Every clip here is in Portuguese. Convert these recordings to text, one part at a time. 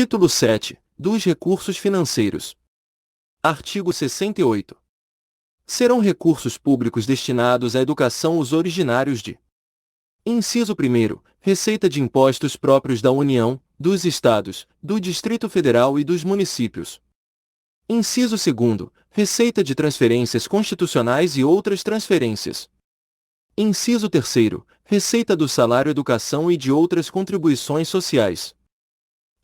Título 7. Dos recursos financeiros. Artigo 68. Serão recursos públicos destinados à educação os originários de: Inciso 1. Receita de impostos próprios da União, dos Estados, do Distrito Federal e dos municípios. Inciso 2. Receita de transferências constitucionais e outras transferências. Inciso 3. Receita do salário educação e de outras contribuições sociais.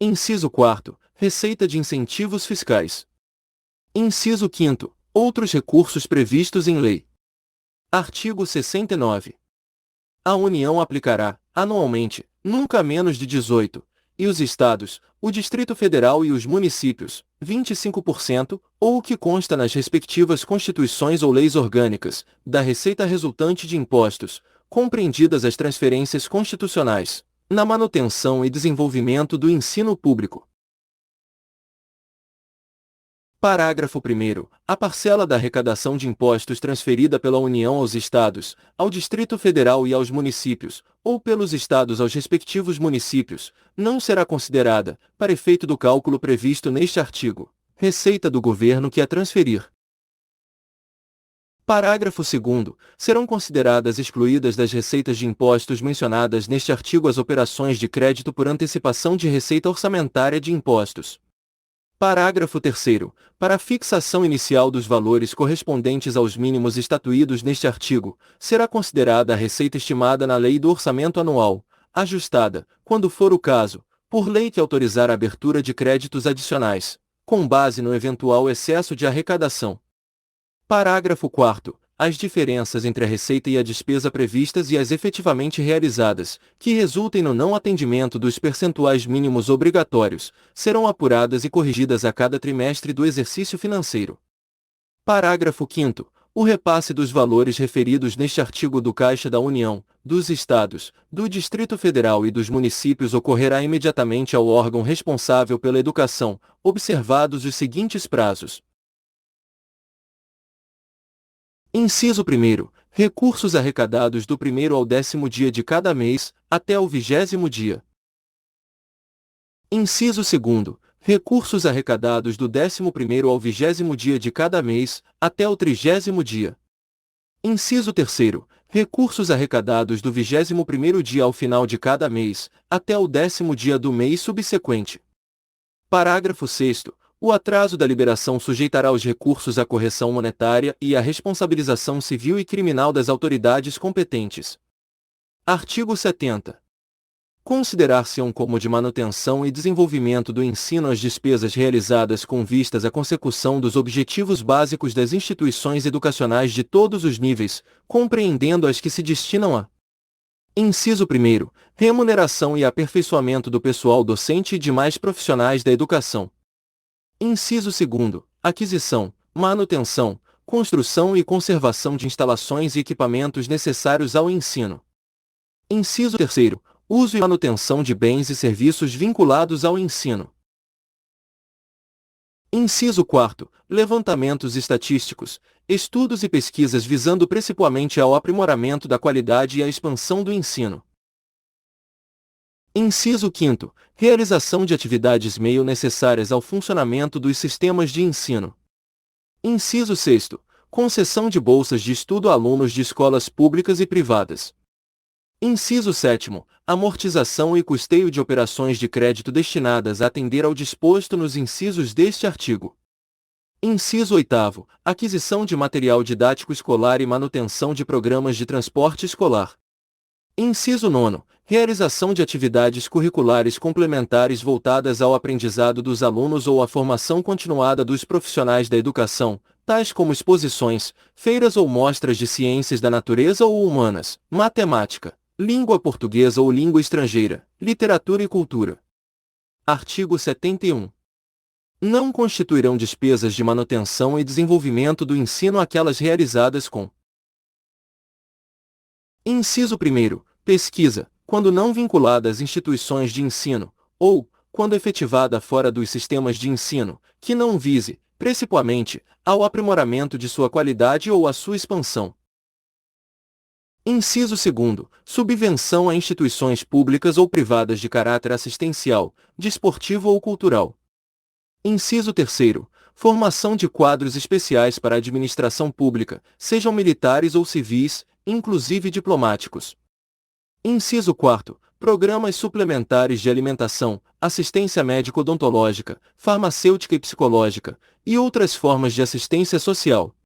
Inciso 4. Receita de incentivos fiscais. Inciso 5. Outros recursos previstos em lei. Artigo 69. A União aplicará, anualmente, nunca menos de 18, e os Estados, o Distrito Federal e os municípios, 25%, ou o que consta nas respectivas constituições ou leis orgânicas, da receita resultante de impostos, compreendidas as transferências constitucionais, na manutenção e desenvolvimento do ensino público. Parágrafo 1º. A parcela da arrecadação de impostos transferida pela União aos Estados, ao Distrito Federal e aos municípios, ou pelos Estados aos respectivos municípios, não será considerada, para efeito do cálculo previsto neste artigo, receita do governo que a transferir. Parágrafo 2º. Serão consideradas excluídas das receitas de impostos mencionadas neste artigo as operações de crédito por antecipação de receita orçamentária de impostos. Parágrafo 3º. Para a fixação inicial dos valores correspondentes aos mínimos estatuídos neste artigo, será considerada a receita estimada na Lei do Orçamento Anual, ajustada, quando for o caso, por lei que autorizar a abertura de créditos adicionais, com base no eventual excesso de arrecadação. Parágrafo 4º. As diferenças entre a receita e a despesa previstas e as efetivamente realizadas, que resultem no não atendimento dos percentuais mínimos obrigatórios, serão apuradas e corrigidas a cada trimestre do exercício financeiro. Parágrafo 5º. O repasse dos valores referidos neste artigo do Caixa da União, dos Estados, do Distrito Federal e dos municípios ocorrerá imediatamente ao órgão responsável pela educação, observados os seguintes prazos. Inciso 1º. Recursos arrecadados do 1º ao 10º dia de cada mês, até o 20º dia. Inciso 2º. Recursos arrecadados do 11º ao 20º dia de cada mês, até o 30º dia. Inciso 3º. Recursos arrecadados do 21º dia ao final de cada mês, até o 10º dia do mês subsequente. Parágrafo 6º. O atraso da liberação sujeitará os recursos à correção monetária e à responsabilização civil e criminal das autoridades competentes. Artigo 70. Considerar-se-ão como de manutenção e desenvolvimento do ensino as despesas realizadas com vistas à consecução dos objetivos básicos das instituições educacionais de todos os níveis, compreendendo as que se destinam a: Inciso 1º. Remuneração e aperfeiçoamento do pessoal docente e demais profissionais da educação. Inciso 2º. Aquisição, manutenção, construção e conservação de instalações e equipamentos necessários ao ensino. Inciso 3º. Uso e manutenção de bens e serviços vinculados ao ensino. Inciso 4º. Levantamentos estatísticos, estudos e pesquisas visando principalmente ao aprimoramento da qualidade e à expansão do ensino. Inciso 5º. Realização de atividades meio necessárias ao funcionamento dos sistemas de ensino. Inciso 6º. Concessão de bolsas de estudo a alunos de escolas públicas e privadas. Inciso 7º. Amortização e custeio de operações de crédito destinadas a atender ao disposto nos incisos deste artigo. Inciso 8º. Aquisição de material didático escolar e manutenção de programas de transporte escolar. Inciso 9º. Realização de atividades curriculares complementares voltadas ao aprendizado dos alunos ou à formação continuada dos profissionais da educação, tais como exposições, feiras ou mostras de ciências da natureza ou humanas, matemática, língua portuguesa ou língua estrangeira, literatura e cultura. Artigo 71. Não constituirão despesas de manutenção e desenvolvimento do ensino aquelas realizadas com: Inciso 1º. Pesquisa, quando não vinculada às instituições de ensino, ou, quando efetivada fora dos sistemas de ensino, que não vise, principalmente, ao aprimoramento de sua qualidade ou à sua expansão. Inciso 2º. Subvenção a instituições públicas ou privadas de caráter assistencial, desportivo ou cultural. Inciso 3º. Formação de quadros especiais para a administração pública, sejam militares ou civis, inclusive diplomáticos. Inciso 4º. Programas suplementares de alimentação, assistência médico-odontológica, farmacêutica e psicológica, e outras formas de assistência social.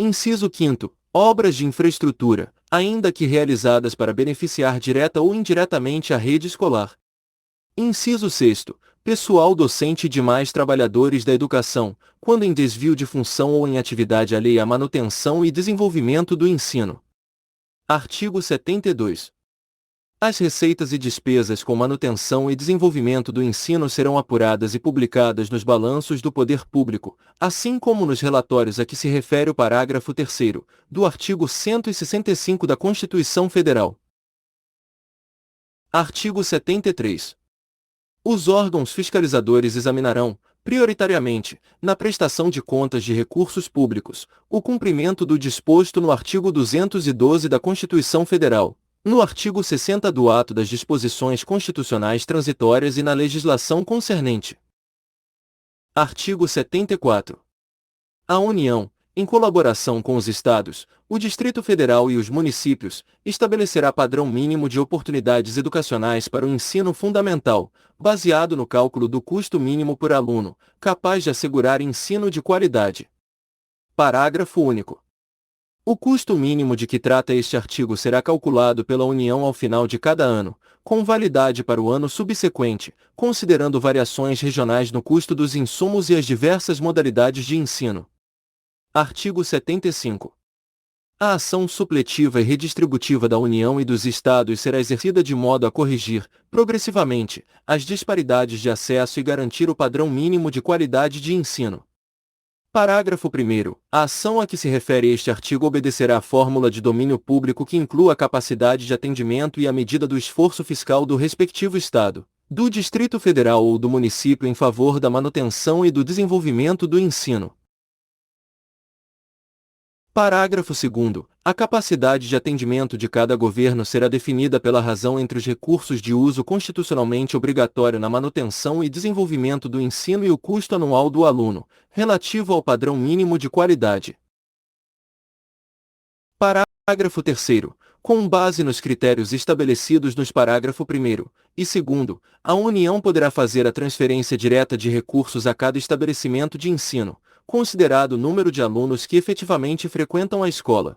Inciso 5º. Obras de infraestrutura, ainda que realizadas para beneficiar direta ou indiretamente a rede escolar. Inciso 6º. Pessoal docente e demais trabalhadores da educação, quando em desvio de função ou em atividade alheia à manutenção e desenvolvimento do ensino. Artigo 72. As receitas e despesas com manutenção e desenvolvimento do ensino serão apuradas e publicadas nos balanços do poder público, assim como nos relatórios a que se refere o parágrafo 3º, do artigo 165 da Constituição Federal. Artigo 73. Os órgãos fiscalizadores examinarão, prioritariamente, na prestação de contas de recursos públicos, o cumprimento do disposto no artigo 212 da Constituição Federal, no artigo 60 do Ato das Disposições Constitucionais Transitórias e na legislação concernente. Artigo 74. A União, em colaboração com os Estados, o Distrito Federal e os municípios, estabelecerá padrão mínimo de oportunidades educacionais para o ensino fundamental, baseado no cálculo do custo mínimo por aluno, capaz de assegurar ensino de qualidade. Parágrafo único. O custo mínimo de que trata este artigo será calculado pela União ao final de cada ano, com validade para o ano subsequente, considerando variações regionais no custo dos insumos e as diversas modalidades de ensino. Artigo 75. A ação supletiva e redistributiva da União e dos Estados será exercida de modo a corrigir, progressivamente, as disparidades de acesso e garantir o padrão mínimo de qualidade de ensino. Parágrafo 1º. A ação a que se refere este artigo obedecerá à fórmula de domínio público que inclua a capacidade de atendimento e a medida do esforço fiscal do respectivo Estado, do Distrito Federal ou do município em favor da manutenção e do desenvolvimento do ensino. Parágrafo 2º. A capacidade de atendimento de cada governo será definida pela razão entre os recursos de uso constitucionalmente obrigatório na manutenção e desenvolvimento do ensino e o custo anual do aluno, relativo ao padrão mínimo de qualidade. Parágrafo 3º. Com base nos critérios estabelecidos nos parágrafo 1º e 2º, a União poderá fazer a transferência direta de recursos a cada estabelecimento de ensino, considerado o número de alunos que efetivamente frequentam a escola.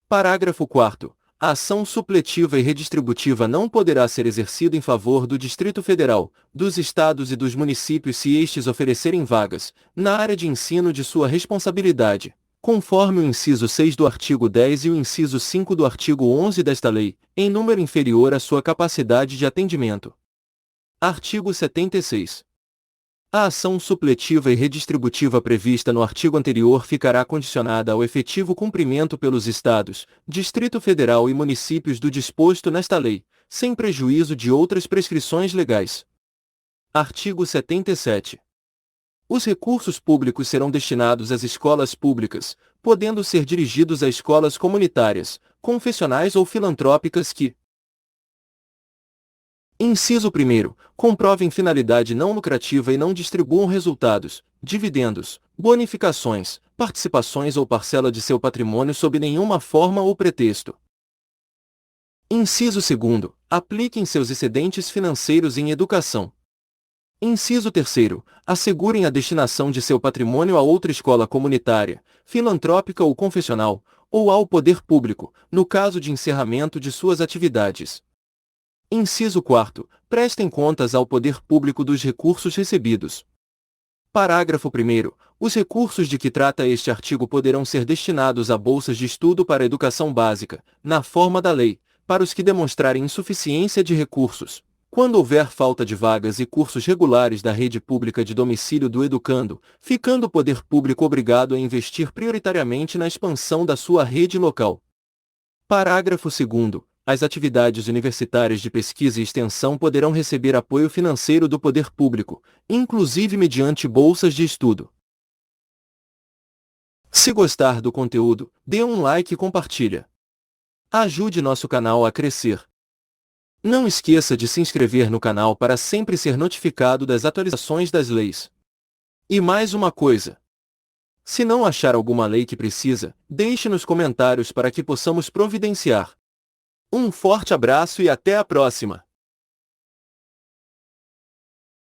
Parágrafo 4º. A ação supletiva e redistributiva não poderá ser exercida em favor do Distrito Federal, dos Estados e dos municípios se estes oferecerem vagas, na área de ensino de sua responsabilidade, conforme o inciso 6 do artigo 10 e o inciso 5 do artigo 11 desta lei, em número inferior à sua capacidade de atendimento. Artigo 76. A ação supletiva e redistributiva prevista no artigo anterior ficará condicionada ao efetivo cumprimento pelos Estados, Distrito Federal e municípios do disposto nesta lei, sem prejuízo de outras prescrições legais. Artigo 77. Os recursos públicos serão destinados às escolas públicas, podendo ser dirigidos a escolas comunitárias, confessionais ou filantrópicas que: Inciso 1º. Comprovem finalidade não lucrativa e não distribuam resultados, dividendos, bonificações, participações ou parcela de seu patrimônio sob nenhuma forma ou pretexto. Inciso 2º. Apliquem seus excedentes financeiros em educação. Inciso 3º. Assegurem a destinação de seu patrimônio a outra escola comunitária, filantrópica ou confessional, ou ao poder público, no caso de encerramento de suas atividades. Inciso 4º. Prestem contas ao poder público dos recursos recebidos. Parágrafo 1º. Os recursos de que trata este artigo poderão ser destinados a bolsas de estudo para a educação básica, na forma da lei, para os que demonstrarem insuficiência de recursos, quando houver falta de vagas e cursos regulares da rede pública de domicílio do educando, ficando o poder público obrigado a investir prioritariamente na expansão da sua rede local. Parágrafo 2º. As atividades universitárias de pesquisa e extensão poderão receber apoio financeiro do poder público, inclusive mediante bolsas de estudo. Se gostar do conteúdo, dê um like e compartilha. Ajude nosso canal a crescer. Não esqueça de se inscrever no canal para sempre ser notificado das atualizações das leis. E mais uma coisa. Se não achar alguma lei que precisa, deixe nos comentários para que possamos providenciar. Um forte abraço e até a próxima!